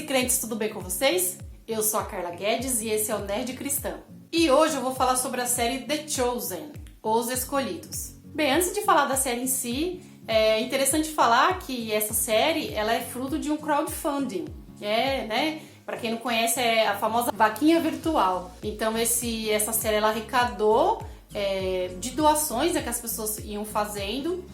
crentes, tudo bem com vocês? Eu sou a Carla Guedes e esse é o Nerd Cristão. E hoje eu vou falar sobre a série The Chosen, Os Escolhidos. Bem, antes de falar da série em si, é interessante falar que essa série ela é fruto de um crowdfunding. Para quem não conhece, é a famosa vaquinha virtual. Então essa série ela arrecadou de doações que as pessoas iam fazendo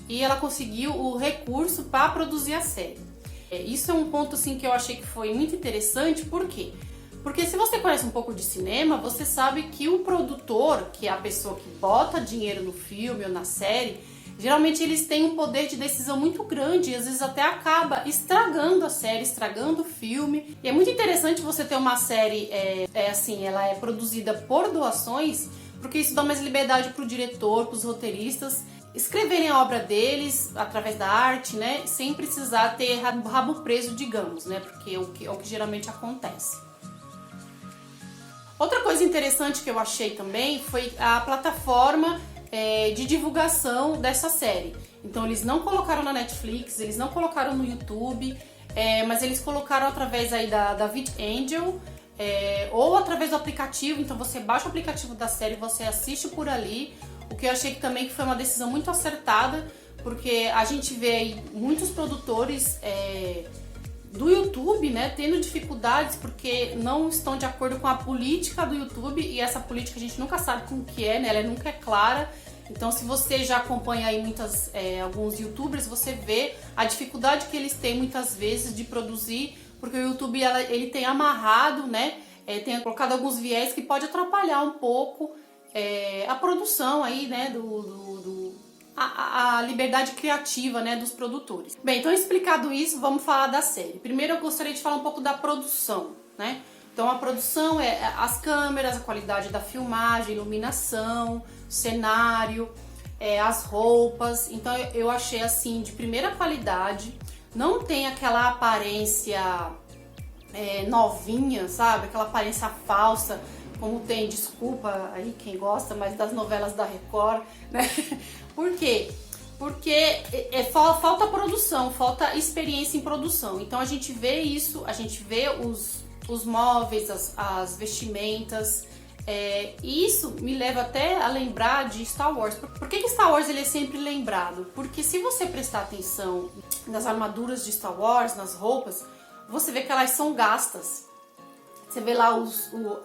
e ela conseguiu o recurso para produzir a série. Isso é um ponto assim que eu achei que foi muito interessante, por quê? Porque se você conhece um pouco de cinema, você sabe que o produtor, que é a pessoa que bota dinheiro no filme ou na série, geralmente eles têm um poder de decisão muito grande e às vezes até acaba estragando a série, estragando o filme. E é muito interessante você ter uma série, ela é produzida por doações, porque isso dá mais liberdade pro diretor, pros roteiristas, escreverem a obra deles através da arte, né? Sem precisar ter rabo preso, digamos, né? Porque é o que geralmente acontece. Outra coisa interessante que eu achei também foi a plataforma de divulgação dessa série. Então eles não colocaram na Netflix, eles não colocaram no YouTube, mas eles colocaram através aí da VidAngel, ou através do aplicativo. Então você baixa o aplicativo da série, você assiste por ali. O que eu achei que também foi uma decisão muito acertada, porque a gente vê aí muitos produtores do YouTube, né, tendo dificuldades porque não estão de acordo com a política do YouTube, e essa política a gente nunca sabe como que é, né, ela nunca é clara. Então se você já acompanha aí alguns youtubers, você vê a dificuldade que eles têm muitas vezes de produzir, porque o YouTube ele tem amarrado, né, tem colocado alguns viés que pode atrapalhar um pouco a produção aí, né, a liberdade criativa, né, dos produtores. Bem, então explicado isso, vamos falar da série. Primeiro eu gostaria de falar um pouco da produção, né? Então a produção é as câmeras, a qualidade da filmagem, iluminação, cenário, as roupas. Então eu achei assim de primeira qualidade. Não tem aquela aparência novinha, sabe? Aquela aparência falsa, como tem, desculpa aí quem gosta, mas das novelas da Record, né? Por quê? Porque falta produção, falta experiência em produção. Então a gente vê isso, a gente vê os móveis, as vestimentas, e isso me leva até a lembrar de Star Wars. Por que Star Wars ele é sempre lembrado? Porque se você prestar atenção nas armaduras de Star Wars, nas roupas, você vê que elas são gastas. Você vê lá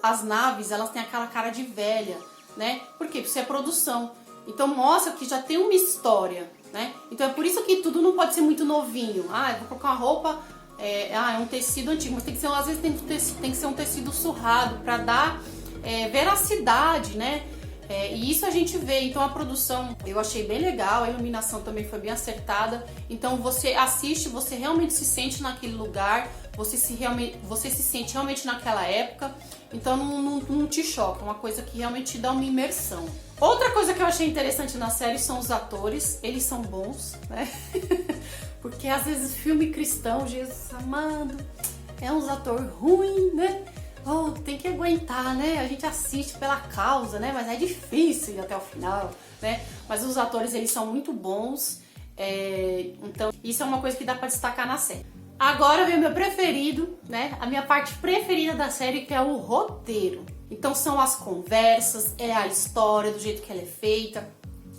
as naves, elas têm aquela cara de velha, né? Por quê? Porque isso é produção. Então mostra que já tem uma história, né? Então é por isso que tudo não pode ser muito novinho. Eu vou colocar uma roupa, é um tecido antigo, mas tem que ser, às vezes tem que ser um tecido surrado para dar veracidade, né? E isso a gente vê. Então a produção eu achei bem legal, a iluminação também foi bem acertada. Então você assiste, você realmente se sente naquele lugar, você se sente realmente naquela época. Então não te choca, é uma coisa que realmente te dá uma imersão. Outra coisa que eu achei interessante na série são os atores, eles são bons, né? Porque às vezes filme cristão, Jesus amado, é uns atores ruins, né? Tem que aguentar, né? A gente assiste pela causa, né? Mas é difícil ir até o final, né? Mas os atores, eles são muito bons, então isso é uma coisa que dá pra destacar na série. Agora vem o meu preferido, né? A minha parte preferida da série, que é o roteiro. Então são as conversas, é a história, do jeito que ela é feita.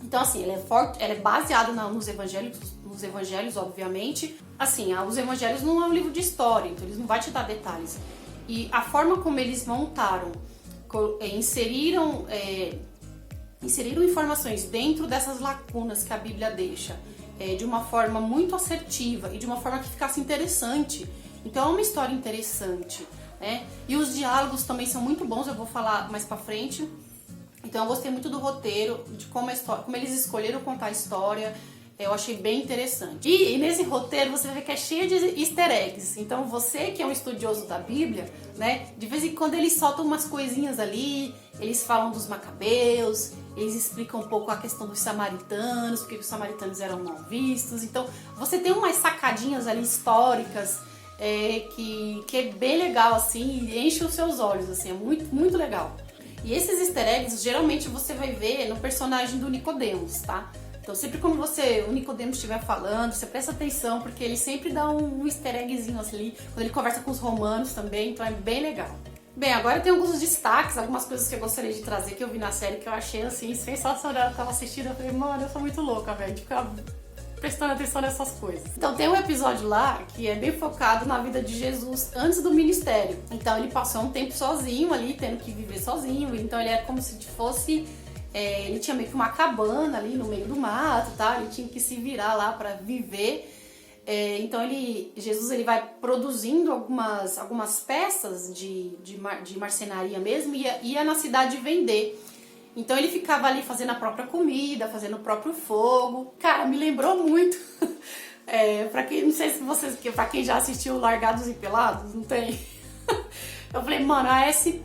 Então assim, ela é baseada nos evangelhos, obviamente. Assim, os evangelhos não é um livro de história, então eles não vão te dar detalhes. E a forma como eles montaram, inseriram informações dentro dessas lacunas que a Bíblia deixa, de uma forma muito assertiva e de uma forma que ficasse interessante. Então é uma história interessante, né? E os diálogos também são muito bons, eu vou falar mais pra frente. Então eu gostei muito do roteiro, de como eles escolheram contar a história. Eu achei bem interessante. E nesse roteiro você vai ver que é cheio de easter eggs. Então você que é um estudioso da Bíblia, né, de vez em quando eles soltam umas coisinhas ali, eles falam dos macabeus, eles explicam um pouco a questão dos samaritanos, porque os samaritanos eram mal vistos. Então você tem umas sacadinhas ali históricas que é bem legal, assim, e enche os seus olhos, assim, é muito, muito legal. E esses easter eggs geralmente você vai ver no personagem do Nicodemos, tá? Então sempre quando o Nicodemos estiver falando, você presta atenção, porque ele sempre dá um easter eggzinho ali, quando ele conversa com os romanos também, então é bem legal. Bem, agora tem alguns destaques, algumas coisas que eu gostaria de trazer que eu vi na série que eu achei assim sensacional. Eu tava assistindo, eu falei, mano, eu sou muito louca, velho, de ficar prestando atenção nessas coisas. Então tem um episódio lá que é bem focado na vida de Jesus antes do ministério. Então ele passou um tempo sozinho ali, tendo que viver sozinho, então ele é como se fosse... ele tinha meio que uma cabana ali no meio do mato, tá? Ele tinha que se virar lá para viver. Então Jesus ele vai produzindo algumas peças de marcenaria mesmo e ia na cidade vender. Então ele ficava ali fazendo a própria comida, fazendo o próprio fogo. Cara, me lembrou muito. Pra quem, não sei se vocês, pra quem já assistiu Largados e Pelados, não tem? Eu falei, mano,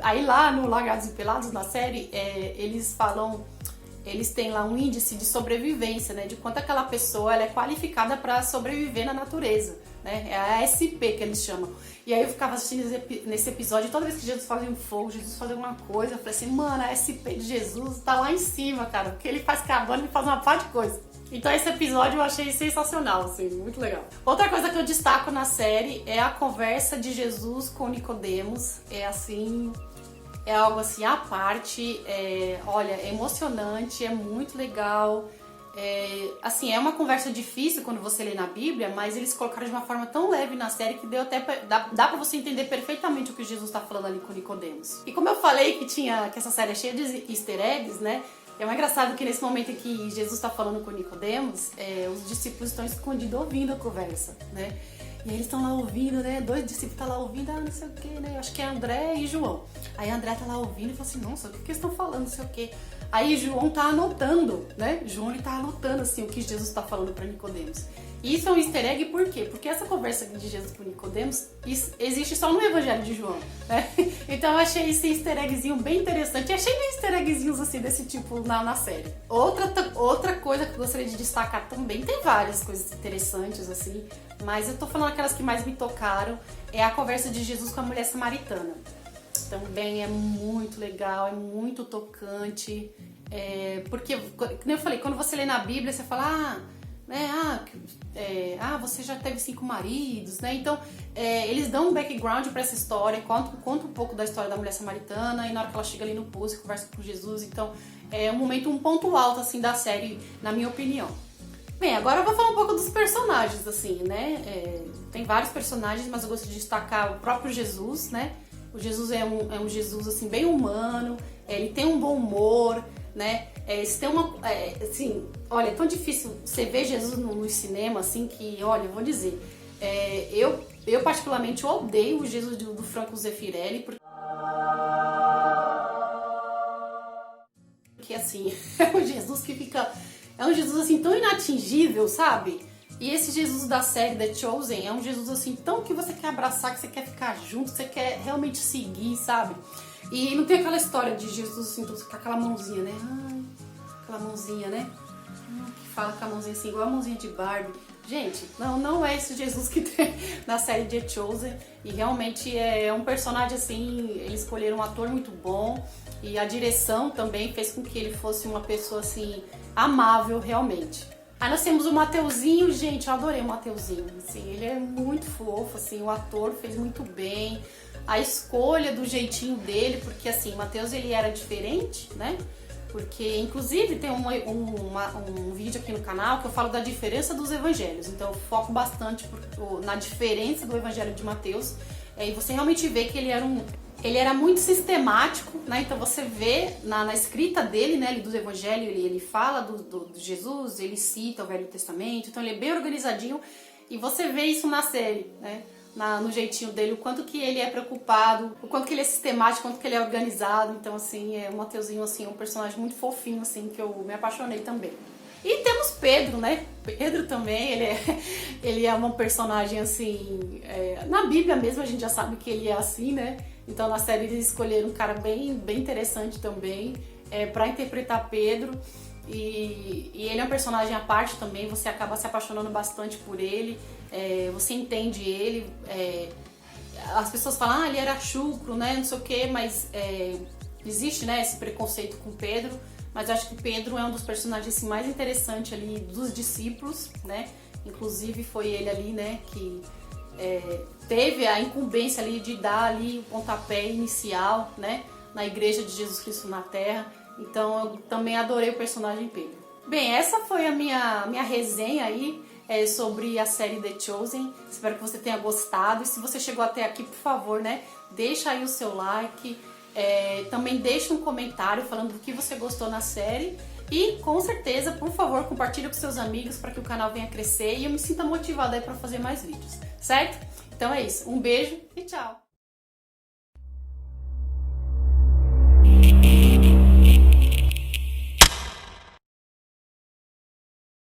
aí lá no Largados e Pelados, na série, eles falam, eles têm lá um índice de sobrevivência, né? De quanto aquela pessoa ela é qualificada para sobreviver na natureza, né? É a ASP que eles chamam. E aí eu ficava assistindo nesse episódio, toda vez que Jesus fazia um fogo, Jesus fazia alguma coisa, eu falei assim, mano, a ASP de Jesus tá lá em cima, cara, porque ele faz cabana, ele faz uma par de coisa. Então esse episódio eu achei sensacional, assim, muito legal. Outra coisa que eu destaco na série é a conversa de Jesus com Nicodemos. É algo assim à parte, olha, é emocionante, é muito legal. É uma conversa difícil quando você lê na Bíblia, mas eles colocaram de uma forma tão leve na série que dá pra você entender perfeitamente o que Jesus tá falando ali com Nicodemos. E como eu falei que essa série é cheia de easter eggs, né? É mais engraçado que nesse momento em que Jesus está falando com Nicodemos, os discípulos estão escondidos ouvindo a conversa, né? E eles estão lá ouvindo, né? 2 discípulos estão lá ouvindo, não sei o que, né? Eu acho que é André e João. Aí André tá lá ouvindo e fala assim, nossa, o que eles estão falando, não sei o que. Aí João tá anotando, né? João ele tá anotando assim o que Jesus está falando para Nicodemos. E isso é um easter egg por quê? Porque essa conversa de Jesus com Nicodemos existe só no Evangelho de João, né? Então eu achei esse easter eggzinho bem interessante. E achei easter eggzinhos assim desse tipo na série. Outra coisa que eu gostaria de destacar também, tem várias coisas interessantes assim, mas eu tô falando aquelas que mais me tocaram, é a conversa de Jesus com a mulher samaritana. Também é muito legal, é muito tocante, porque, como eu falei, quando você lê na Bíblia, você fala, você já teve 5 maridos, né? Então, eles dão um background pra essa história, conta um pouco da história da mulher samaritana, e na hora que ela chega ali no poço e conversa com Jesus, então, é um ponto alto, assim, da série, na minha opinião. Bem, agora eu vou falar um pouco dos personagens, assim, né? Tem vários personagens, mas eu gosto de destacar o próprio Jesus, né? O Jesus é um Jesus, assim, bem humano, ele tem um bom humor, né? Assim, olha, é tão difícil você ver Jesus no cinema, assim, que, olha, eu vou dizer, eu particularmente odeio o Jesus do Franco Zeffirelli, porque, assim, é um Jesus que fica... É um Jesus, assim, tão inatingível, sabe? E esse Jesus da série The Chosen é um Jesus, assim, tão que você quer abraçar, que você quer ficar junto, que você quer realmente seguir, sabe? E não tem aquela história de Jesus, assim, com aquela mãozinha, né? Aquela mãozinha, né? Que fala com a mãozinha assim, igual a mãozinha de Barbie. Gente, não é esse Jesus que tem na série The Chosen. E realmente é um personagem, assim, eles escolheram um ator muito bom. E a direção também fez com que ele fosse uma pessoa, assim, amável realmente. Aí nós temos o Mateuzinho, gente, eu adorei o Mateuzinho, assim, ele é muito fofo, assim, o ator fez muito bem, a escolha do jeitinho dele, porque assim, o Mateus ele era diferente, né? Porque inclusive tem um vídeo aqui no canal que eu falo da diferença dos evangelhos, então eu foco bastante na diferença do evangelho de Mateus, e você realmente vê que ele era muito sistemático, né? Então você vê na escrita dele, né, do evangelho, ele fala do Jesus, ele cita o Velho Testamento, então ele é bem organizadinho e você vê isso na série, né? No jeitinho dele, o quanto que ele é preocupado, o quanto que ele é sistemático, o quanto que ele é organizado. Então, assim, o Mateuzinho, assim, é um personagem muito fofinho, assim, que eu me apaixonei também. E temos Pedro, né? Pedro também, ele é um personagem, assim... na Bíblia mesmo a gente já sabe que ele é assim, né? Então, na série eles escolheram um cara bem interessante também pra interpretar Pedro. E ele é um personagem à parte também, você acaba se apaixonando bastante por ele, você entende ele, as pessoas falam, ele era chucro, né, não sei o que, mas existe, né, esse preconceito com Pedro, mas eu acho que Pedro é um dos personagens assim, mais interessantes ali dos discípulos, né? Inclusive foi ele ali, né, que teve a incumbência ali de dar ali o pontapé inicial, né, na Igreja de Jesus Cristo na Terra. Então eu também adorei o personagem Pedro. Bem, essa foi a minha resenha aí sobre a série The Chosen. Espero que você tenha gostado. E se você chegou até aqui, por favor, né, deixa aí o seu like. Também deixa um comentário falando do que você gostou na série. E com certeza, por favor, compartilhe com seus amigos para que o canal venha crescer e eu me sinta motivada aí para fazer mais vídeos, certo? Então é isso. Um beijo e tchau!